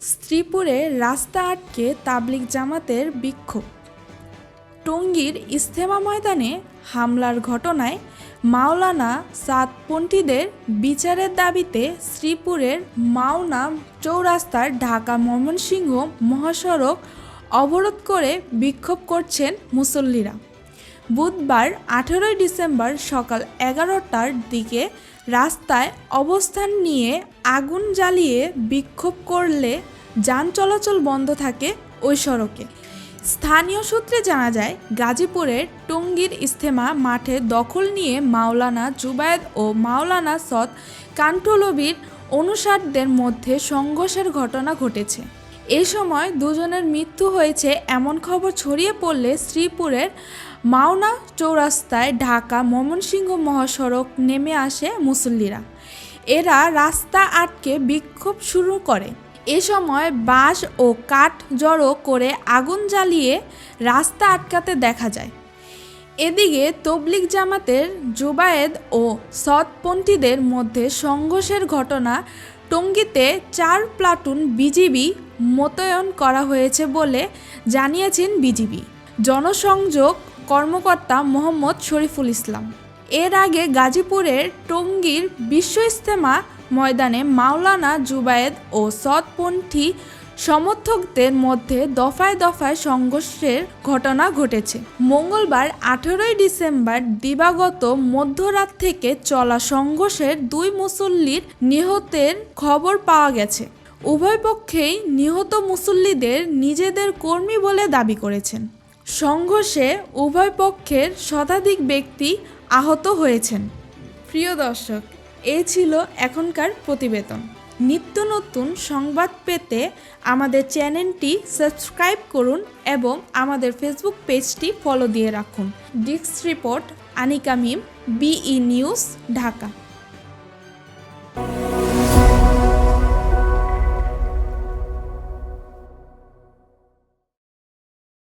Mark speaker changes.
Speaker 1: শ্রীপুরে রাস্তা আটকে তাবলিগ জামাতের বিক্ষোভ। টঙ্গীর ইজতেমা ময়দানে হামলার ঘটনায় মাওলানা সাদপন্থীদের বিচারের দাবিতে শ্রীপুরের মাওনা চৌরাস্তার ঢাকা ময়মনসিংহ মহাসড়ক অবরোধ করে বিক্ষোভ করছেন মুসল্লিরা। বুধবার 18 ডিসেম্বর সকাল 11টার দিকে রাস্তায় অবস্থান নিয়ে আগুন জ্বালিয়ে বিক্ষোভ করলে যান চলাচল বন্ধ থাকে ওই সড়কে। স্থানীয় সূত্রে জানা যায়, গাজীপুরের টঙ্গীর ইজতেমা মাঠে দখল নিয়ে মাওলানা জুবায়েদ ও মাওলানা সদ কান্ঠলবির অনুসারীদের মধ্যে সংঘর্ষের ঘটনা ঘটেছে। এ সময় দুজনের মৃত্যু হয়েছে এমন খবর ছড়িয়ে পড়লে শ্রীপুরের মাওনা চৌরাস্তায় ঢাকা ময়মনসিংহ মহাসড়ক নেমে আসে মুসল্লিরা। এরা রাস্তা আটকে বিক্ষোভ শুরু করে। এ সময় বাঁশ ও কাঠ জড়ো করে আগুন জ্বালিয়ে রাস্তা আটকাতে দেখা যায়। এদিকে তবলিগ জামাতের জুবায়েদ ও সদপন্থীদের মধ্যে সংঘর্ষের ঘটনা টঙ্গীতে 4 প্লাটুন বিজিবি মোতায়েন করা হয়েছে বলে জানিয়েছেন বিজিবি জনসংযোগ কর্মকর্তা মোহাম্মদ শরীফুল ইসলাম। এর আগে গাজীপুরের টঙ্গীর বিশ্ব ইজতেমা ময়দানে মাওলানা জুবায়েদ ও সদপন্থী সমর্থকদের মধ্যে দফায় দফায় সংঘর্ষের ঘটনা ঘটেছে। মঙ্গলবার 18 ডিসেম্বর দিবাগত মধ্যরাত থেকে চলা সংঘর্ষের 2 মুসল্লির নিহতের খবর পাওয়া গেছে। উভয় পক্ষেই নিহত মুসল্লিদের নিজেদের কর্মী বলে দাবি করেছেন। সংঘর্ষে উভয় পক্ষের শতাধিক ব্যক্তি আহত হয়েছেন। প্রিয় দর্শক, এই ছিল এখনকার প্রতিবেদন। নিত্য নতুন সংবাদ পেতে আমাদের চ্যানেলটি সাবস্ক্রাইব করুন এবং আমাদের ফেসবুক পেজটি ফলো দিয়ে রাখুন। Desk report Anika Mim, BE news, Dhaka.